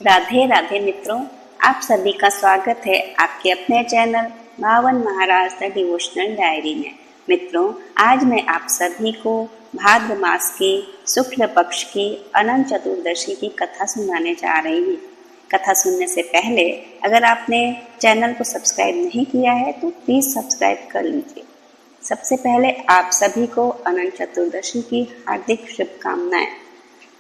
राधे राधे मित्रों, आप सभी का स्वागत है आपके अपने चैनल भावन महाराज द डिवोशनल डायरी में। मित्रों, आज मैं आप सभी को भाद्र मास के शुक्ल पक्ष की अनंत चतुर्दशी की कथा सुनाने जा रही हूँ। कथा सुनने से पहले अगर आपने चैनल को सब्सक्राइब नहीं किया है तो प्लीज़ सब्सक्राइब कर लीजिए। सबसे पहले आप सभी को अनंत चतुर्दशी की हार्दिक शुभकामनाएं।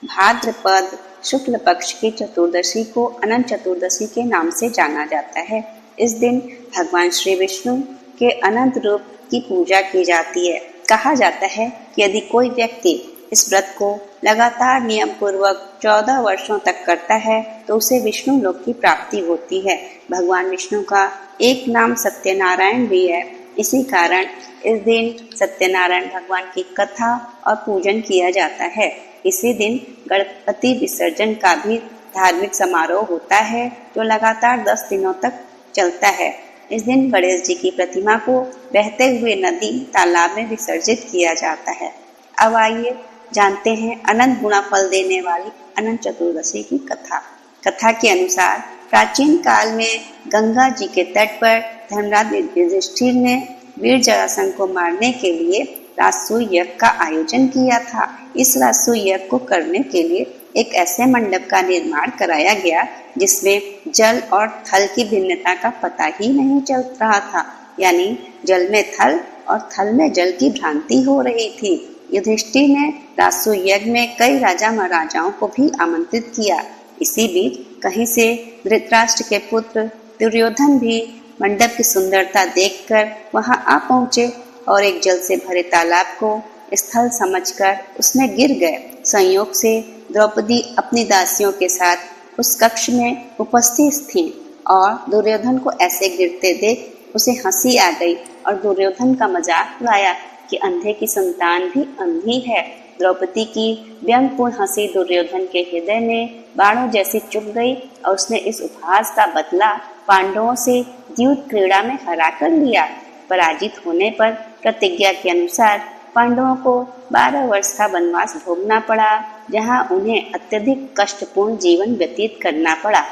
भाद्रपद शुक्ल पक्ष की चतुर्दशी को अनंत चतुर्दशी के नाम से जाना जाता है। इस दिन भगवान श्री विष्णु के अनंत रूप की पूजा की जाती है। कहा जाता है कि यदि कोई व्यक्ति इस व्रत को लगातार नियम पूर्वक 14 वर्षों तक करता है तो उसे विष्णु लोक की प्राप्ति होती है। भगवान विष्णु का एक नाम सत्यनारायण भी है। इसी कारण इस दिन सत्यनारायण भगवान की कथा और पूजन किया जाता है। इसी दिन गणपति विसर्जन का भी धार्मिक समारोह होता है जो लगातार 10 दिनों तक चलता है। इस दिन गणेश जी की प्रतिमा को बहते हुए नदी तालाब में विसर्जित किया जाता है। अब आइए जानते हैं अनंत गुणा फल देने वाली अनंत चतुर्दशी की कथा। कथा के अनुसार प्राचीन काल में गंगा जी के तट पर धर्मराज युधिष्ठिर ने वीर जरासंध को मारने के लिए राजसूय यज्ञ का आयोजन किया था। इस राजसूय यज्ञ को करने के लिए एक ऐसे मंडप का निर्माण कराया गया जिसमें जल और थल की भिन्नता का पता ही नहीं चल रहा था, यानी जल में थल और थल में जल की भ्रांति हो रही थी। युधिष्ठिर ने राजसूय यज्ञ में कई राजा महाराजाओं को भी आमंत्रित किया। इसी बीच कहीं से धृतराष्ट्र के पुत्र दुर्योधन भी मंडप की सुंदरता देखकर वहां आ पहुंचे और एक जल से भरे तालाब को स्थल समझकर उसमें गिर गए। संयोग से द्रौपदी अपनी दासियों के साथ उस कक्ष में उपस्थित थीं और दुर्योधन को ऐसे गिरते देख उसे हंसी आ गई और दुर्योधन का मजाक उड़ाया कि अंधे की संतान भी अंधी है। द्रौपदी की व्यंग्यपूर्ण हंसी दुर्योधन के हृदय में बाणों जैसी चुभ गई और उसने इस उपहास का बदला पांडवों से द्यूत क्रीड़ा में हरा कर लिया। पराजित होने पर प्रतिज्ञा के अनुसार पांडवों को 12 वर्ष का वनवास भोगना पड़ा, जहां उन्हें अत्यधिक कष्टपूर्ण जीवन व्यतीत करना पड़ा।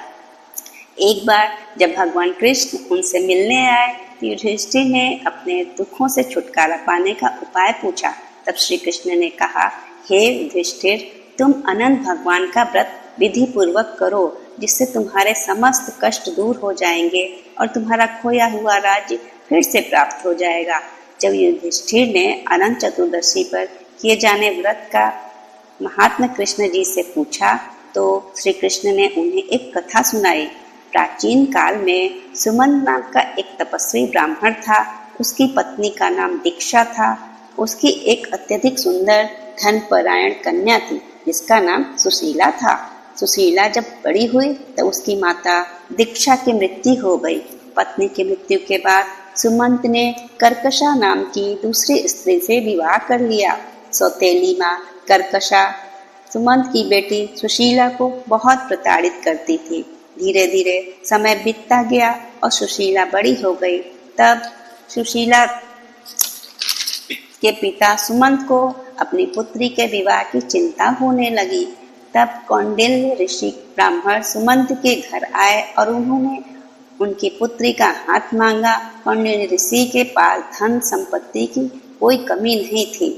एक बार जब भगवान कृष्ण उनसे मिलने आए तो युधिष्ठिर ने अपने दुखों से छुटकारा पाने का उपाय पूछा। तब श्री कृष्ण ने कहा, हे युधिष्ठिर, तुम अनंत भगवान का व्रत विधि पूर्वक करो, जिससे तुम्हारे समस्त कष्ट दूर हो जाएंगे और तुम्हारा खोया हुआ राज्य फिर से प्राप्त हो जाएगा। जब युधिष्ठिर ने अनंत चतुर्दशी पर किए जाने व्रत का महात्मा कृष्ण जी से पूछा तो श्री कृष्ण ने उन्हें एक कथा सुनाई। प्राचीन काल में सुमंत नाम का एक तपस्वी ब्राह्मण था। उसकी पत्नी का नाम दीक्षा था। उसकी एक अत्यधिक सुंदर धनपरायण कन्या थी जिसका नाम सुशीला था। सुशीला जब बड़ी हुई तब उसकी माता दीक्षा की मृत्यु हो गई। पत्नी की मृत्यु के बाद सुमंत ने कर्कशा नाम की दूसरी स्त्री से विवाह कर लिया। सौतेली माँ कर्कशा सुमंत की बेटी सुशीला को बहुत प्रताड़ित करती थी। धीरे धीरे समय बीतता गया और सुशीला बड़ी हो गई। तब सुशीला के पिता सुमंत को अपनी पुत्री के विवाह की चिंता होने लगी। तब कौंडिल्य ऋषि ब्राह्मण सुमंत के घर आए और उन्होंने उनकी पुत्री का हाथ मांगा। कौंडिल्य ऋषि के पास धन संपत्ति की कोई कमी नहीं थी।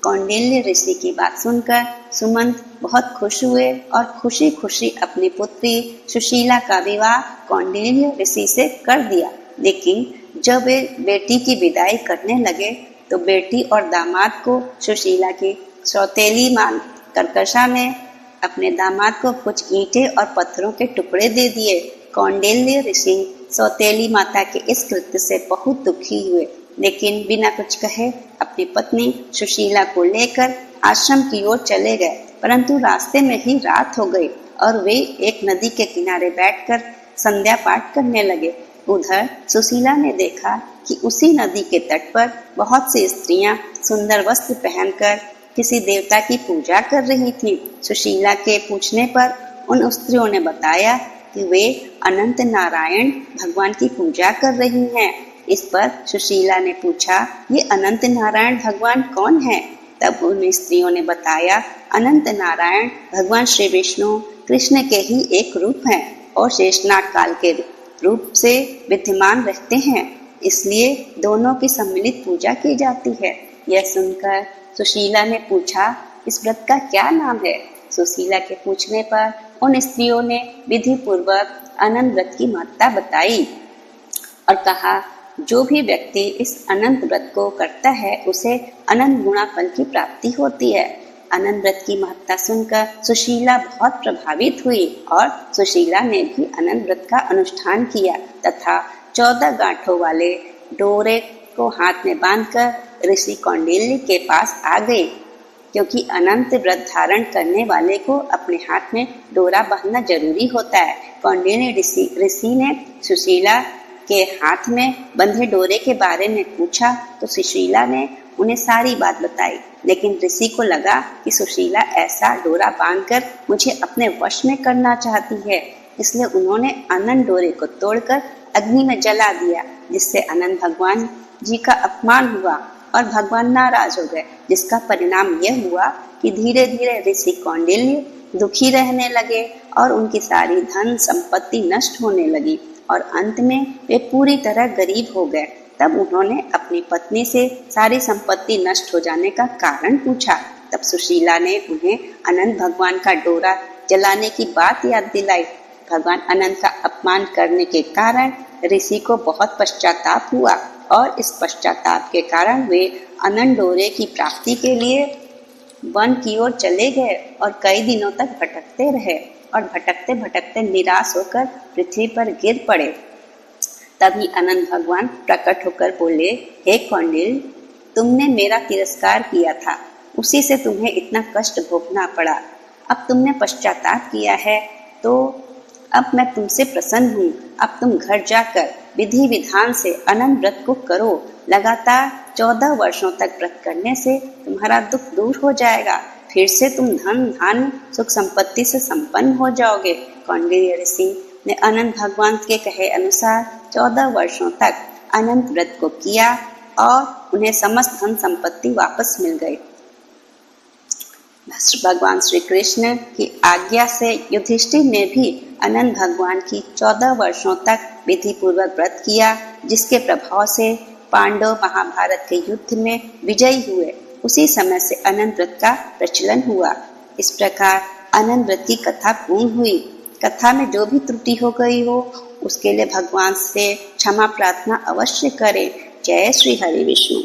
कौंडिल्य ऋषि की बात सुनकर सुमंत बहुत खुश हुए और खुशी खुशी अपनी पुत्री सुशीला का विवाह कौंडिल्य ऋषि से कर दिया। लेकिन जब वे बेटी की विदाई करने लगे तो बेटी और दामाद को सुशीला की सौतेली मां कर्कशा ने अपने दामाद को कुछ ईंटें और पत्थरों के टुकड़े दे दिए। कौंडिल्य ऋषि सौतेली माता के इस कृत्य से बहुत दुखी हुए, लेकिन बिना कुछ कहे अपनी पत्नी सुशीला को लेकर आश्रम की ओर चले गए। परंतु रास्ते में ही रात हो गई और वे एक नदी के किनारे बैठकर संध्या पाठ करने लगे। उधर सुशीला ने देखा कि उसी नदी के तट पर बहुत सी स्त्रियां सुंदर वस्त्र पहनकर किसी देवता की पूजा कर रही थीं। सुशीला के पूछने पर उन स्त्रियों ने बताया कि वे अनंत नारायण भगवान की पूजा कर रही हैं। इस पर सुशीला ने पूछा, ये अनंत नारायण भगवान कौन है? तब उन स्त्रियों ने बताया, अनंत नारायण भगवान श्री विष्णु कृष्ण के ही एक रूप हैं और शेषनाग काल के रूप से विद्यमान रहते हैं, इसलिए दोनों की सम्मिलित पूजा की जाती है। यह सुनकर सुशीला ने पूछा, इस व्रत का क्या नाम है? सुशीला के पूछने पर उन स्त्रियों ने विधि पूर्वक अनंत व्रत की महत्ता बताई और कहा, जो भी व्यक्ति इस अनंत व्रत को करता है उसे अनंत गुणा फल की प्राप्ति होती है। अनंत व्रत की महत्ता सुनकर सुशीला बहुत प्रभावित हुई और सुशीला ने भी अनंत व्रत का अनुष्ठान किया तथा 14 गांठों वाले डोरे को हाथ में बांधकर ऋषि कौंडिल्य के पास आ गए, क्योंकि अनंत व्रत धारण करने वाले को अपने हाथ में डोरा बांधना जरूरी होता है। कौंडिल्य ऋषि ने सुशीला के हाथ में बंधे डोरे के बारे में पूछा तो सुशीला ने उन्हें सारी बात बताई, लेकिन ऋषि को लगा कि सुशीला ऐसा डोरा बांधकर मुझे अपने वश में करना चाहती है, इसलिए उन्होंने अनंत डोरे को तोड़कर अग्नि में जला दिया, जिससे अनंत भगवान जी का अपमान हुआ और भगवान नाराज हो गए, जिसका परिणाम यह हुआ कि धीरे धीरे ऋषि कौंडिल्य दुखी रहने लगे और उनकी सारी धन संपत्ति नष्ट होने लगी और अंत में वे पूरी तरह गरीब हो गए। तब उन्होंने अपनी पत्नी से सारी संपत्ति नष्ट हो जाने का कारण पूछा। तब सुशीला ने उन्हें अनंत भगवान का डोरा जलाने की बात याद दिलाई। भगवान अनंत का अपमान करने के कारण ऋषि को बहुत पश्चाताप हुआ और इस पश्चाताप के कारण वे अनंत डोरे की प्राप्ति के लिए वन की ओर चले गए और कई दिनों तक भटकते रहे और भटकते भटकते निराश होकर पृथ्वी पर गिर पड़े। तभी अनंत भगवान प्रकट होकर बोले, हे कौंडिल्य, तुमने मेरा तिरस्कार किया था, उसी से तुम्हें इतना कष्ट भोगना पड़ा। अब तुमने पश्चाताप किया है तो अब मैं तुमसे प्रसन्न हूँ। अब तुम घर जाकर विधि विधान से अनंत व्रत को करो। लगातार 14 वर्षों तक व्रत करने से तुम्हारा दुख दूर हो जाएगा, फिर से तुम धन धान्य सुख संपत्ति से संपन्न हो जाओगे। कौंडिल्य ऋषि ने अनंत भगवान के कहे अनुसार 14 वर्षों तक अनंत व्रत को किया और उन्हें समस्त धन संपत्ति वापस मिल गई। भगवान श्री कृष्ण की आज्ञा से युधिष्ठिर ने भी अनंत भगवान की 14 वर्षों तक विधि पूर्वक व्रत किया, जिसके प्रभाव से पांडव महाभारत के युद्ध में विजयी हुए। उसी समय से अनंत व्रत का प्रचलन हुआ। इस प्रकार अनंत व्रत की कथा पूर्ण हुई। कथा में जो भी त्रुटि हो गई हो उसके लिए भगवान से क्षमा प्रार्थना अवश्य करें। जय श्री हरि विष्णु।